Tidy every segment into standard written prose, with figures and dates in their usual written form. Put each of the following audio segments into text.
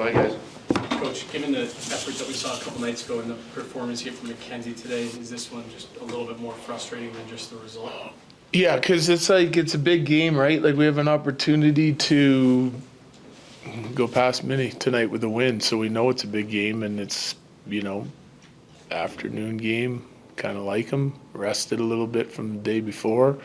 Go ahead, guys. Coach, given the effort that we saw a couple nights ago and the performance here from Mackenzie today, is this one just a little bit more frustrating than just the result? Yeah, because it's a big game, right? Like, we have an opportunity to go past Mini tonight with a win, so we know it's a big game, and it's, afternoon game, kind of like them, rested a little bit from the day before.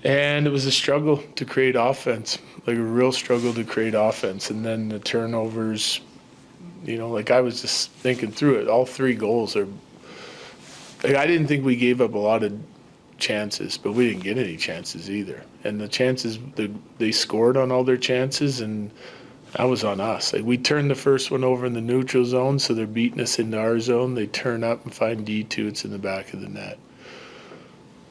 And it was a struggle to create offense, like a real struggle to create offense. And then the turnovers, I was just thinking through it. All 3 goals are, I didn't think we gave up a lot of chances, but we didn't get any chances either. And the chances, they scored on all their chances, and that was on us. Like, we turned the first one over in the neutral zone, so they're beating us into our zone. They turn up and find D2, it's in the back of the net.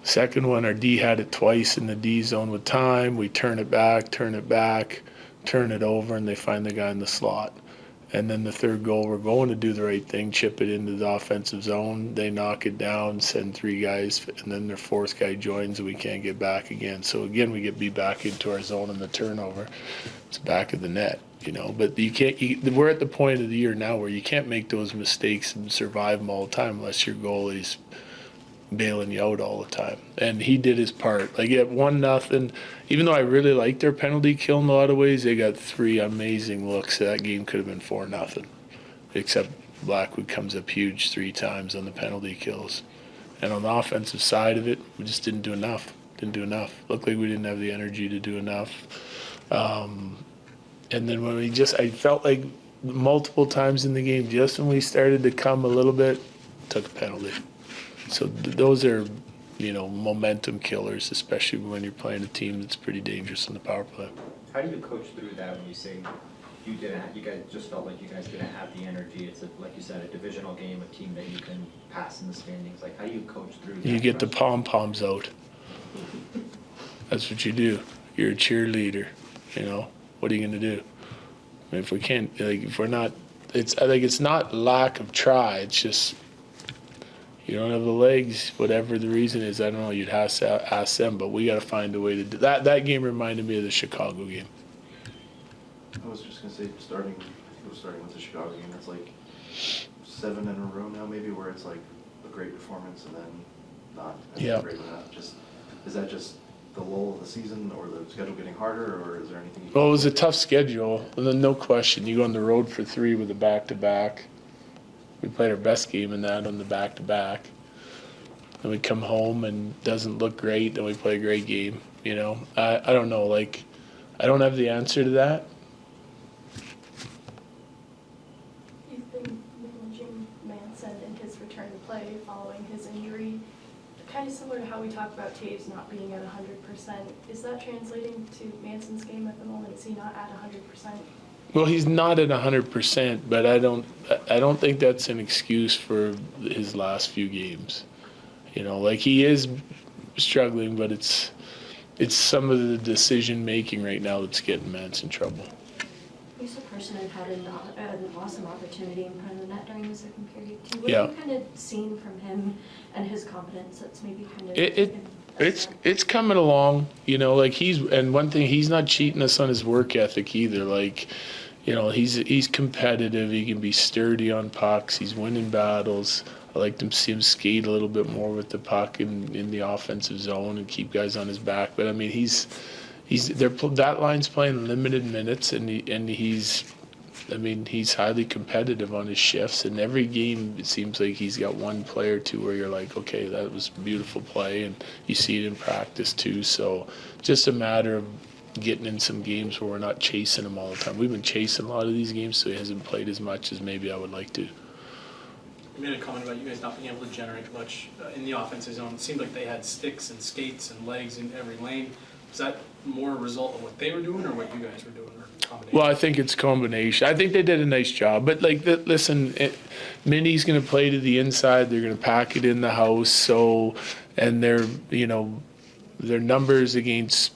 Second one, our D had it twice in the D zone with time. We turn it back, turn it over, and they find the guy in the slot. And then the third goal, we're going to do the right thing, chip it into the offensive zone. They knock it down, send 3 guys, and then their 4th guy joins, and we can't get back again. So again, we get beat back into our zone, and the turnover, it's back of the net, But you can't. We're at the point of the year now where you can't make those mistakes and survive them all the time unless your goalie's bailing you out all the time. And he did his part. Like, at 1-0, even though I really liked their penalty kill in a lot of ways, they got 3 amazing looks. That game could have been 4-0, except Blackwood comes up huge 3 times on the penalty kills. And on the offensive side of it, we just didn't do enough. Looked like we didn't have the energy to do enough. And then when I felt like multiple times in the game, just when we started to come a little bit, took a penalty. So those are, momentum killers, especially when you're playing a team that's pretty dangerous on the power play. How do you coach through that when you say you guys just felt like you guys didn't have the energy? It's like you said, a divisional game, a team that you can pass in the standings. Like, how do you coach through that? You get the pom-poms out. That's what you do. You're a cheerleader. What are you going to do? I mean, if we can't, if we're not, it's not lack of try. It's just, you don't have the legs, whatever the reason is. I don't know. You'd have to ask them, but we got to find a way to do that. That game reminded me of the Chicago game. I was just going to say, starting with the Chicago game, it's like 7 in a row now, maybe, where it's like a great performance and then not. Yeah. Great enough. Is that just the lull of the season, or the schedule getting harder, or is there anything? Well, it was a tough schedule, and then no question, you go on the road for 3 with a back-to-back. We played our best game in that on the back-to-back. Then we come home and doesn't look great, then we play a great game, I don't know, I don't have the answer to that. You've been managing Manson in his return to play following his injury. Kind of similar to how we talk about Taves not being at 100%. Is that translating to Manson's game at the moment? Is he not at 100%? Well, he's not at 100%, but I don't think that's an excuse for his last few games. He is struggling, but it's some of the decision making right now that's getting Mance in trouble. He's a person who had an awesome opportunity in front of the net during the second period too. What Yeah. have you kind of seen from him and his confidence that's maybe kind of It's coming along, and one thing, he's not cheating us on his work ethic either. He's competitive. He can be sturdy on pucks. He's winning battles. I like to see him skate a little bit more with the puck in the offensive zone and keep guys on his back. But I mean, that line's playing limited minutes, and he's highly competitive on his shifts. And every game, it seems like he's got one play or two where you're like, okay, that was a beautiful play, and you see it in practice too. So just a matter of getting in some games where we're not chasing him all the time. We've been chasing a lot of these games, so he hasn't played as much as maybe I would like to. You made a comment about you guys not being able to generate much in the offensive zone. It seemed like they had sticks and skates and legs in every lane. Was that more a result of what they were doing or what you guys were doing, or combination? Well, I think it's a combination. I think they did a nice job. But, listen, Minnie's going to play to the inside. They're going to pack it in the house. And their numbers against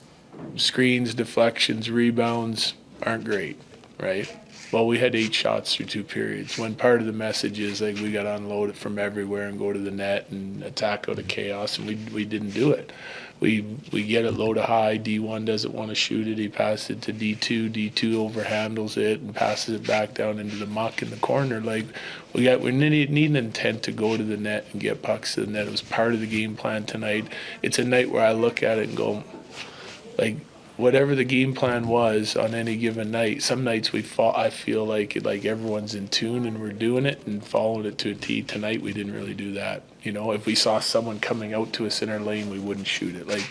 screens, deflections, rebounds aren't great, right? Well, we had 8 shots through 2 periods. When part of the message is we got to unload it from everywhere and go to the net and attack out of chaos, and we didn't do it. we get it low to high. D1 doesn't want to shoot it. He passes it to D2. D2 overhandles it and passes it back down into the muck in the corner. Like we need an intent to go to the net and get pucks to the net. It was part of the game plan tonight. It's a night where I look at it and go, like, whatever the game plan was on any given night, some nights I feel like everyone's in tune and we're doing it and following it to a T. Tonight we didn't really do that. You know, if we saw someone coming out to us in our lane, we wouldn't shoot it. Like,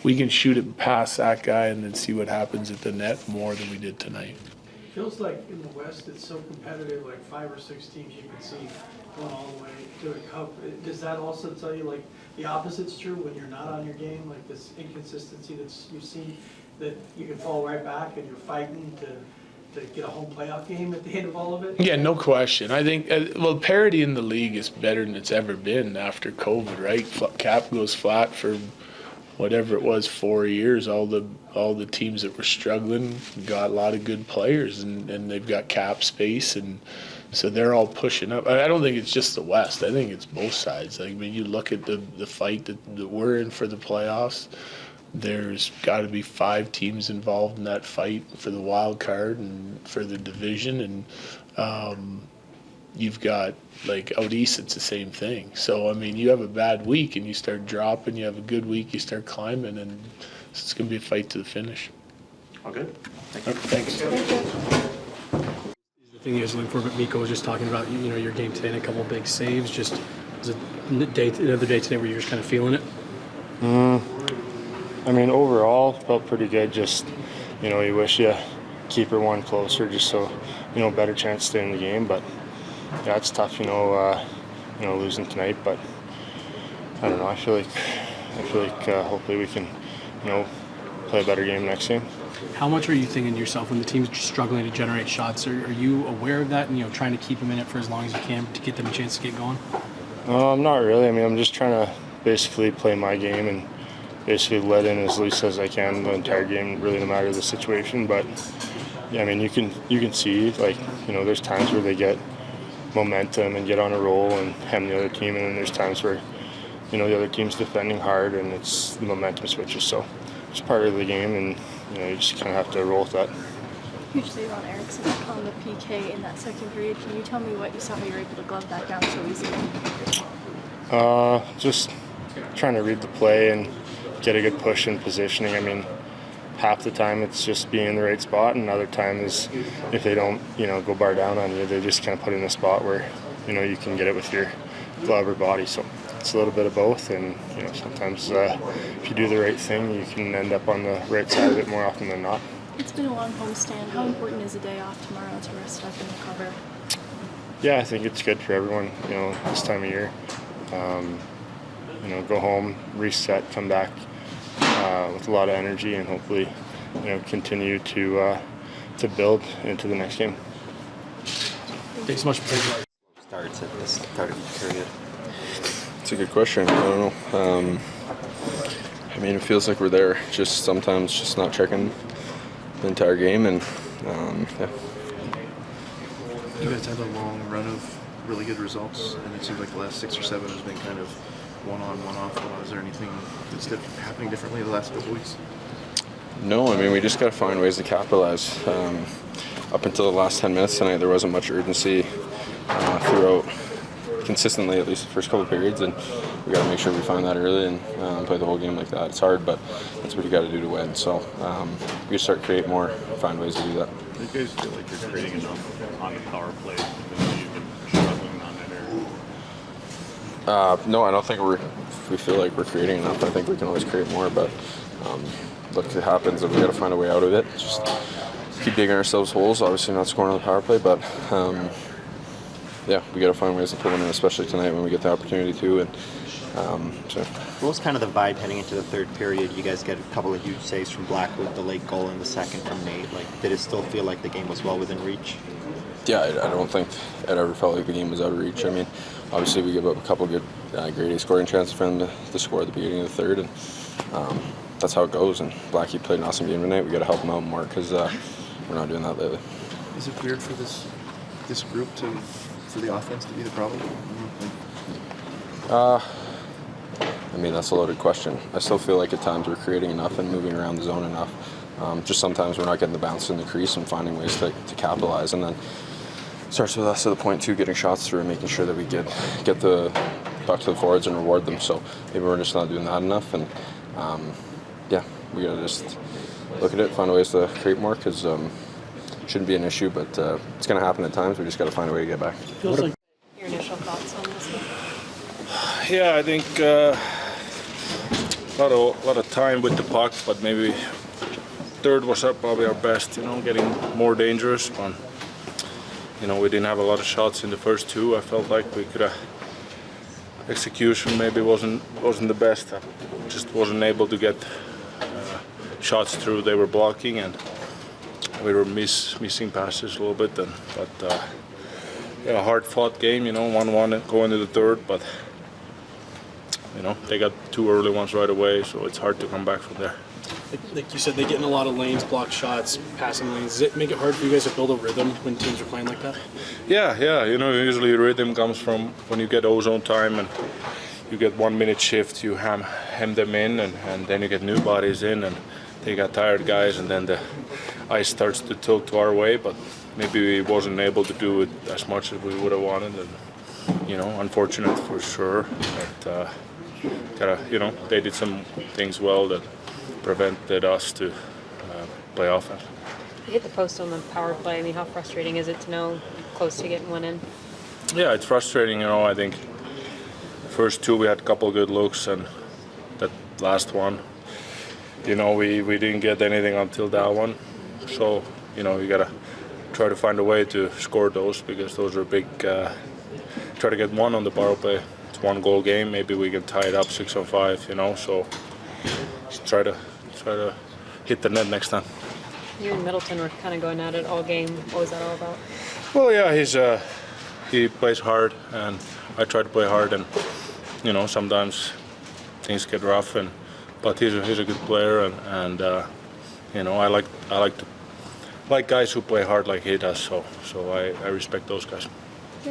we can shoot it past that guy and then see what happens at the net more than we did tonight. Feels like in the West it's so competitive, like 5 or 6 teams you can see going all the way to a cup. Does that also tell you like the opposite's true when you're not on your game, like this inconsistency that's you've seen, that you can fall right back and you're fighting to get a home playoff game at the end of all of it? Yeah, no question. I think, parity in the league is better than it's ever been after COVID, right? Cap goes flat for whatever it was, 4 years. All the teams that were struggling got a lot of good players, and they've got cap space, and so they're all pushing up. I don't think it's just the West. I think it's both sides. Like, I mean, you look at the fight that we're in for the playoffs. There's got to be 5 teams involved in that fight for the wild card and for the division, and you've got, like, out east, it's the same thing. So, I mean, you have a bad week and you start dropping, you have a good week, you start climbing, and it's going to be a fight to the finish. All good? Thanks. The thing you guys are looking for, but Mikko was just talking about, you know, your game today and a couple of big saves. Just was it another day today where you're just kind of feeling it? I mean, overall, felt pretty good. Just, you know, you wish you keep her one closer just so, you know, better chance to stay in the game. But, yeah, it's tough, you know, losing tonight. But, I don't know, I feel like hopefully we can, you know, play a better game next game. How much are you thinking to yourself when the team's struggling to generate shots? Are you aware of that and, you know, trying to keep them in it for as long as you can to get them a chance to get going? Not really. I mean, I'm just trying to basically play my game and basically let in as loose as I can the entire game, really no matter the situation. But yeah, I mean, you can see, like, you know, there's times where they get momentum and get on a roll and hem the other team, and then there's times where, you know, the other team's defending hard and it's the momentum switches. So it's part of the game, and, you know, you just kind of have to roll with that. Huge save on Erickson on the PK in that second period. Can you tell me what you saw, how you were able to glove that down so easily? Just trying to read the play and get a good push in positioning. I mean, half the time it's just being in the right spot, and other time is if they don't, you know, go bar down on you, they just kind of put in a spot where, you know, you can get it with your glove or body. So it's a little bit of both, and, you know, sometimes if you do the right thing, you can end up on the right side of it more often than not. It's been a long homestand. How important is a day off tomorrow to rest up and recover? Yeah, I think it's good for everyone, you know, this time of year. You know, go home, reset, come back with a lot of energy, and hopefully, you know, continue to build into the next game. Thanks so much for taking it. Starts at this start of the period. It's a good question. I don't know. I mean, it feels like we're there. Just sometimes just not checking the entire game, and yeah. You guys have a long run of really good results, and it seems like the last 6 or 7 has been kind of one on, one off. Is there anything that's happening differently the last couple weeks? No, I mean, we just got to find ways to capitalize. Up until the last 10 minutes tonight, there wasn't much urgency throughout, consistently, at least the first couple of periods, and we got to make sure we find that early and play the whole game like that. It's hard, but that's what you got to do to win. So we just start create more, find ways to do that. Do you guys feel like you're creating enough on the power play because you've been struggling on that area? No, I don't think we feel like we're creating enough. I think we can always create more, but look, it happens, and we got to find a way out of it. Just keep digging ourselves holes. Obviously, not scoring on the power play, but yeah, we got to find ways to put them in, especially tonight when we get the opportunity to. And so. What was kind of the vibe heading into the third period? You guys get a couple of huge saves from Blackwood, the late goal in the second from Nate. Like, did it still feel like the game was well within reach? Yeah, I don't think it ever felt like the game was out of reach. I mean, obviously we give up a couple good grade A scoring chances for them to score at the beginning of the third, and that's how it goes. And Blackie played an awesome game tonight. We got to help him out more because we're not doing that lately. Is it weird for this group for the offense to be the problem? I I mean, that's a loaded question. I still feel like at times we're creating enough and moving around the zone enough. Just sometimes we're not getting the bounce in the crease and finding ways to capitalize. And then it starts with us to the point too, getting shots through and making sure that we get the back to the forwards and reward them. So maybe we're just not doing that enough. And yeah, we gotta just look at it, find ways to create more, because it shouldn't be an issue, but it's gonna happen at times. We just gotta find a way to get back. Feels like Your initial thoughts on this one? Yeah, I think a lot of time with the puck, but maybe third was probably our best. Getting more dangerous. But, we didn't have a lot of shots in the first two. I felt like we could have. Execution maybe wasn't the best. I just wasn't able to get shots through. They were blocking, and we were missing passes a little bit. But a hard-fought game. 1-1 going to the third, but they got 2 early ones right away, so it's hard to come back from there. Like you said, they get in a lot of lanes, block shots, passing lanes. Does it make it hard for you guys to build a rhythm when teams are playing like that? Yeah. Usually rhythm comes from when you get ozone time and you get 1 minute shift, you hem them in, and then you get new bodies in, and they got tired guys, and then the ice starts to tilt to our way, but maybe we wasn't able to do it as much as we would have wanted, and unfortunate for sure. But they did some things well that prevented us to play offense. You hit the post on the power play. I mean, how frustrating is it to know close to getting one in? Yeah, it's frustrating. I think first 2 we had a couple good looks, and that last one, we didn't get anything until that one. So you gotta try to find a way to score those, because those are big. Try to get one on the power play. It's 1 goal game. Maybe we can tie it up 6-on-5. So just try to hit the net next time. You and Middleton were kind of going at it all game. What was that all about? Well, yeah, he plays hard, and I try to play hard, and sometimes things get rough, but he's a good player, and I like guys who play hard like he does. So I respect those guys.